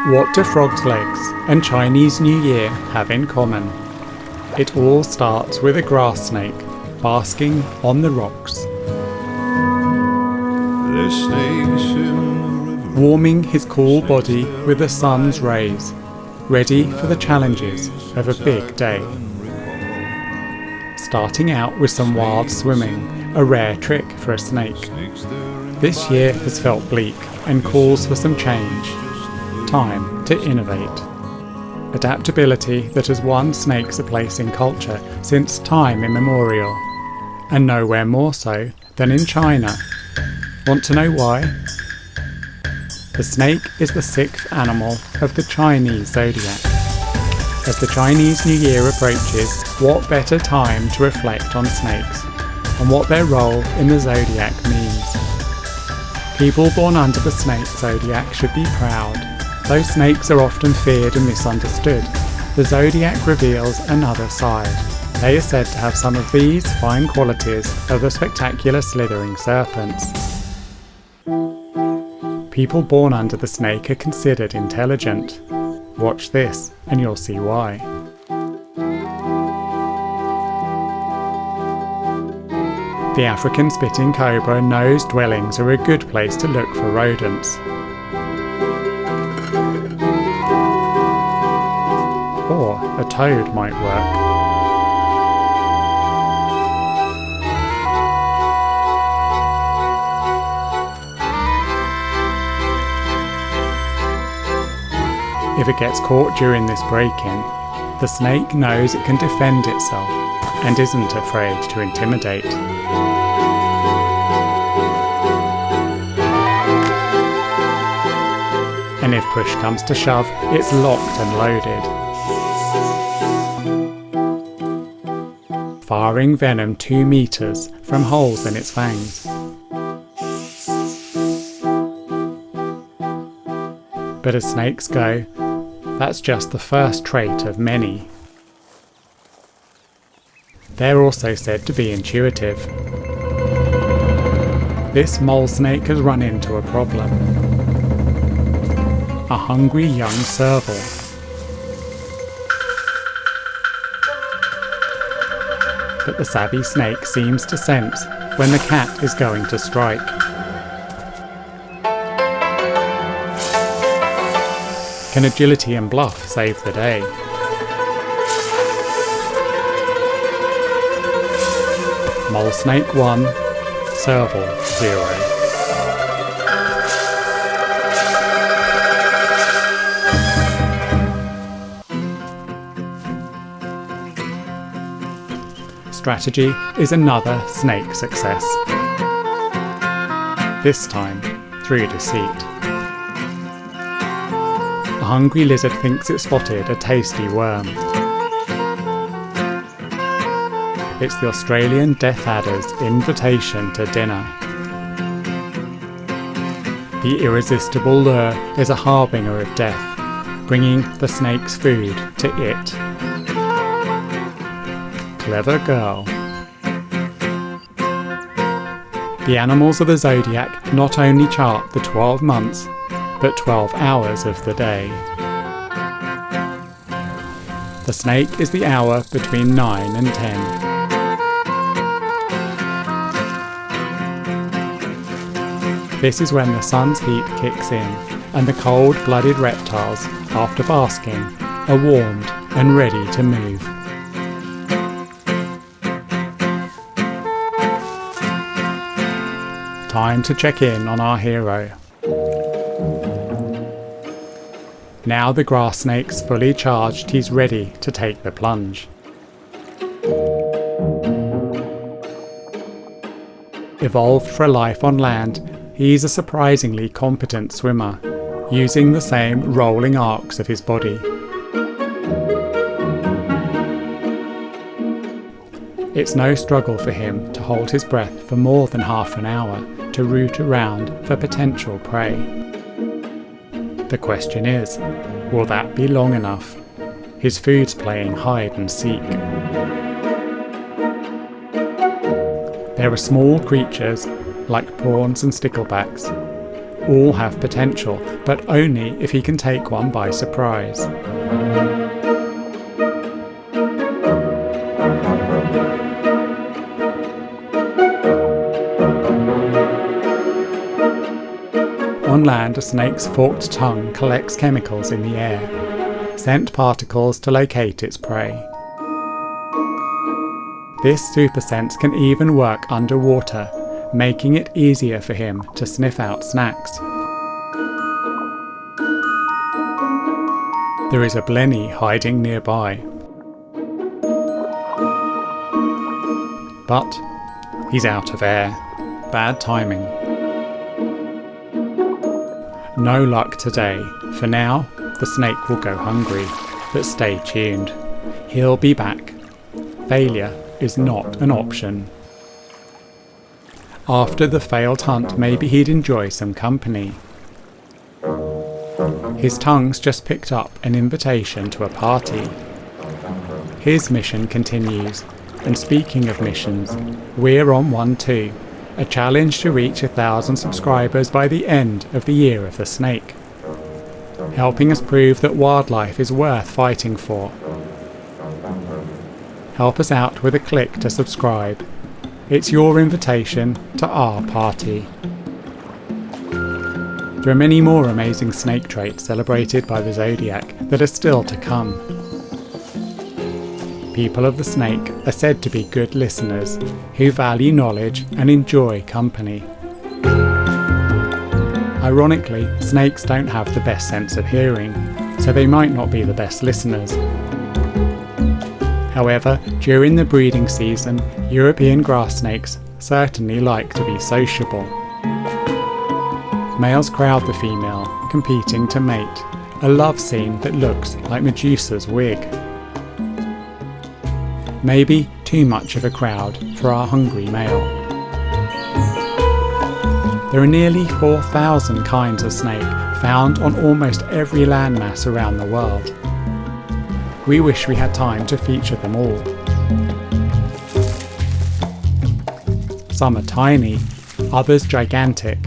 What do frogs' legs and Chinese New Year have in common? It all starts with a grass snake basking on the rocks, warming his cool body with the sun's rays, ready for the challenges of a big day. Starting out with some wild swimming, a rare trick for a snake. This year has felt bleak and calls for some change. Time to innovate. Adaptability that has won snakes a place in culture since time immemorial, and nowhere more so than in China. Want to know why? The snake is the sixth animal of the Chinese Zodiac. As the Chinese New Year approaches, what better time to reflect on snakes and what their role in the Zodiac means. People born under the snake Zodiac should be proud. Though snakes are often feared and misunderstood, the Zodiac reveals another side. They are said to have some of these fine qualities of the spectacular slithering serpents. People born under the snake are considered intelligent. Watch this and you'll see why. The African spitting cobra knows dwellings are a good place to look for rodents. Or a toad might work. If it gets caught during this break-in, the snake knows it can defend itself and isn't afraid to intimidate. And if push comes to shove, it's locked and loaded. Firing venom 2 meters from holes in its fangs. But as snakes go, that's just the first trait of many. They're also said to be intuitive. This mole snake has run into a problem. A hungry young serval. But the savvy snake seems to sense when the cat is going to strike. Can agility and bluff save the day? Mole snake 1, serval 0. Strategy is another snake success. This time through deceit. A hungry lizard thinks it spotted a tasty worm. It's the Australian death adder's invitation to dinner. The irresistible lure is a harbinger of death, bringing the snake's food to it. Clever girl. The animals of the Zodiac not only chart the 12 months, but 12 hours of the day. The snake is the hour between 9 and 10. This is when the sun's heat kicks in, and the cold-blooded reptiles, after basking, are warmed and ready to move. Time to check in on our hero. Now the grass snake's fully charged, he's ready to take the plunge. Evolved for a life on land, he's a surprisingly competent swimmer, using the same rolling arcs of his body. It's no struggle for him to hold his breath for more than half an hour to root around for potential prey. The question is, will that be long enough? His food's playing hide and seek. There are small creatures, like prawns and sticklebacks, All have potential, but only if he can take one by surprise. On land, a snake's forked tongue collects chemicals in the air, scent particles to locate its prey. This super sense can even work underwater, making it easier for him to sniff out snacks. There is a blenny hiding nearby. But he's out of air. Bad timing. No luck today. For now, the snake will go hungry, but stay tuned. He'll be back. Failure is not an option. After the failed hunt, maybe he'd enjoy some company. His tongue's just picked up an invitation to a party. His mission continues, and speaking of missions, we're on one too. A challenge to reach 1,000 subscribers by the end of the Year of the Snake, helping us prove that wildlife is worth fighting for. Help us out with a click to subscribe. It's your invitation to our party. There are many more amazing snake traits celebrated by the zodiac that are still to come. People of the snake are said to be good listeners who value knowledge and enjoy company. Ironically, snakes don't have the best sense of hearing, so they might not be the best listeners. However, during the breeding season, European grass snakes certainly like to be sociable. Males crowd the female, competing to mate, a love scene that looks like Medusa's wig. Maybe too much of a crowd for our hungry male. There are nearly 4,000 kinds of snake found on almost every landmass around the world. We wish we had time to feature them all. Some are tiny, others gigantic.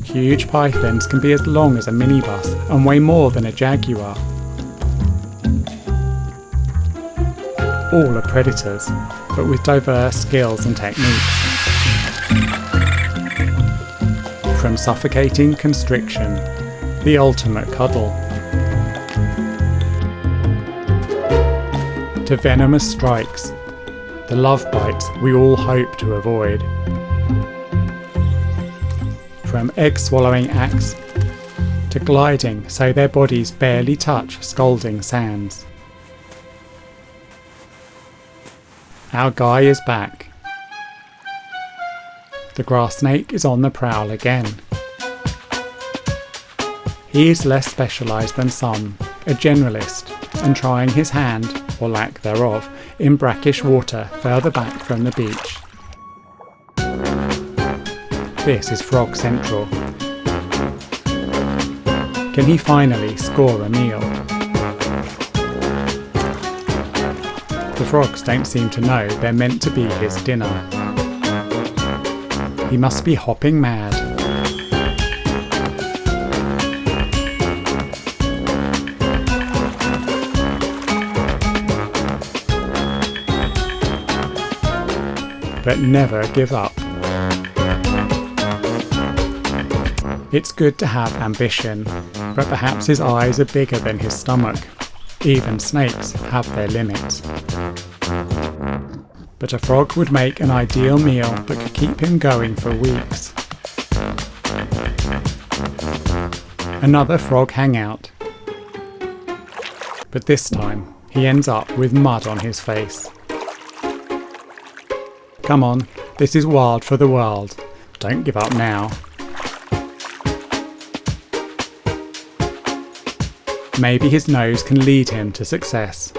Huge pythons can be as long as a minibus and weigh more than a jaguar. All are predators, but with diverse skills and techniques. From suffocating constriction, the ultimate cuddle, to venomous strikes, the love bites we all hope to avoid. From egg-swallowing acts, to gliding so their bodies barely touch scalding sands. Our guy is back. The grass snake is on the prowl again. He is less specialised than some, a generalist, and trying his hand, or lack thereof, in brackish water further back from the beach. This is Frog Central. Can he finally score a meal? The frogs don't seem to know they're meant to be his dinner. He must be hopping mad. But never give up. It's good to have ambition, but perhaps his eyes are bigger than his stomach. Even snakes have their limits. But a frog would make an ideal meal that could keep him going for weeks. Another frog hangout. But this time, he ends up with mud on his face. Come on, this is wild for the world. Don't give up now. Maybe his nose can lead him to success.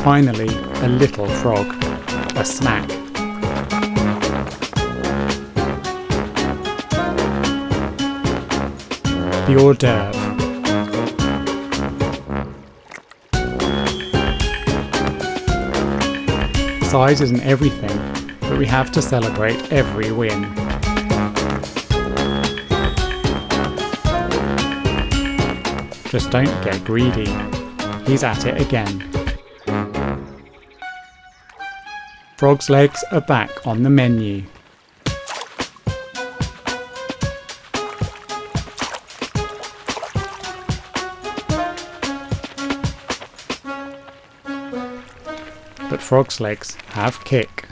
Finally, a little frog. A snack. The hors d'oeuvre. size isn't everything, but we have to celebrate every win. Just don't get greedy. He's at it again. Frog's legs are back on the menu. But Frog's legs have kick.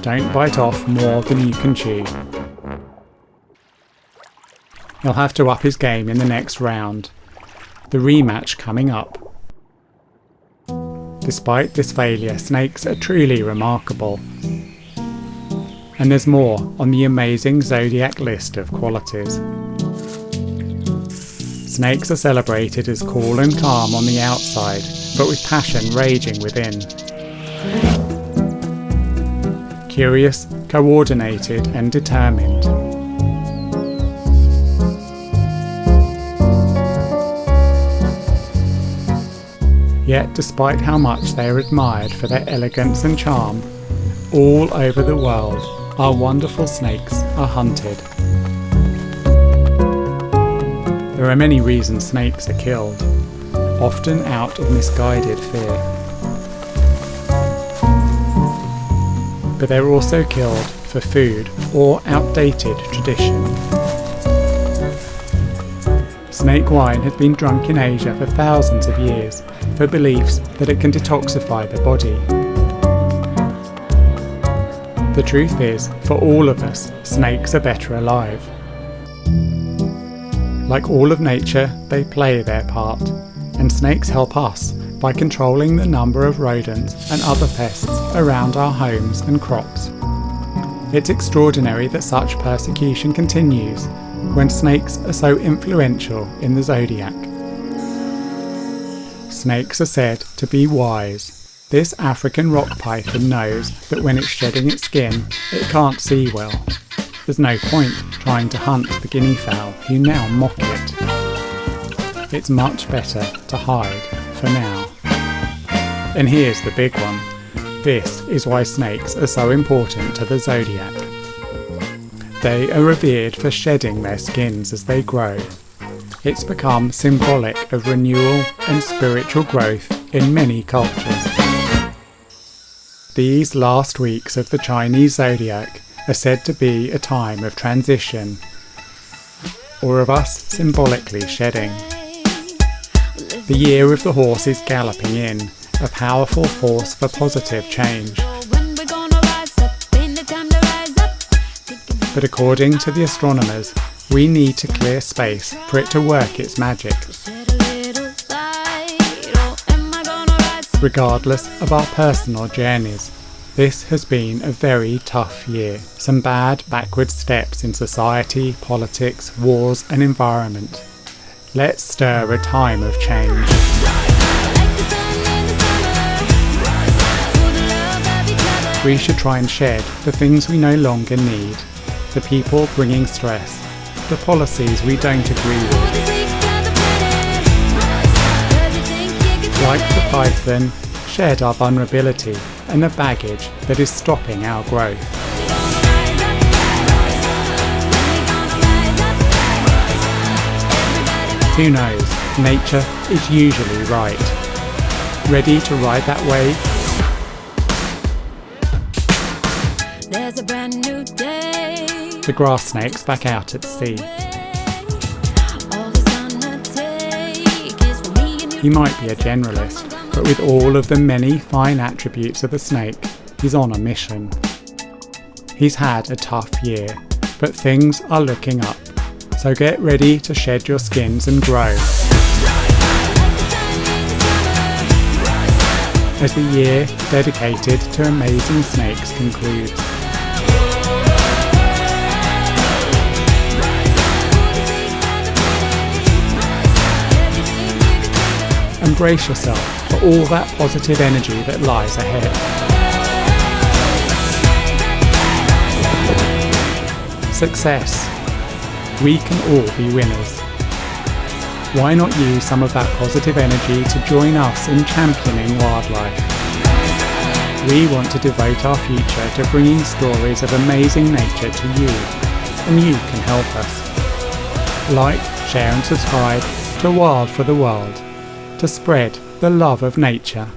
Don't bite off more than you can chew. He'll have to up his game in the next round. The rematch coming up. Despite this failure, snakes are truly remarkable. And there's more on the amazing zodiac list of qualities. Snakes are celebrated as cool and calm on the outside, but with passion raging within. Curious, coordinated and determined. Yet despite how much they are admired for their elegance and charm, all over the world our wonderful snakes are hunted. There are many reasons snakes are killed, often out of misguided fear. But they're also killed for food or outdated tradition. Snake wine has been drunk in Asia for thousands of years for beliefs that it can detoxify the body. The truth is, for all of us, snakes are better alive. Like all of nature, they play their part, and snakes help us by controlling the number of rodents and other pests around our homes and crops. It's extraordinary that such persecution continues when snakes are so influential in the zodiac. Snakes are said to be wise. This African rock python knows that when it's shedding its skin, it can't see well. There's no point trying to hunt the guinea fowl who now mock it. It's much better to hide for now. And here's the big one. This is why snakes are so important to the zodiac. They are revered for shedding their skins as they grow. It's become symbolic of renewal and spiritual growth in many cultures. These last weeks of the Chinese Zodiac are said to be a time of transition, or of us symbolically shedding. The year of the horse is galloping in, a powerful force for positive change. But according to the astronomers, we need to clear space for it to work its magic. Regardless of our personal journeys, this has been a very tough year. Some bad backward steps in society, politics, wars and environment. Let's stir a time of change. We should try and shed the things we no longer need, the people bringing stress, the policies we don't agree with. Like the python, shed our vulnerability and the baggage that is stopping our growth. Who knows, nature is usually right. Ready to ride that wave? There's a brand new day. The grass snake's back out at sea. He might be a generalist, but with all of the many fine attributes of the snake, he's on a mission. He's had a tough year, but things are looking up. So get ready to shed your skins and grow. As the year dedicated to amazing snakes concludes. Embrace yourself for all that positive energy that lies ahead. success. We can all be winners. Why not use some of that positive energy to join us in championing wildlife? We want to devote our future to bringing stories of amazing nature to you, and you can help us. Like, share and subscribe to Wild for the World to spread the love of nature.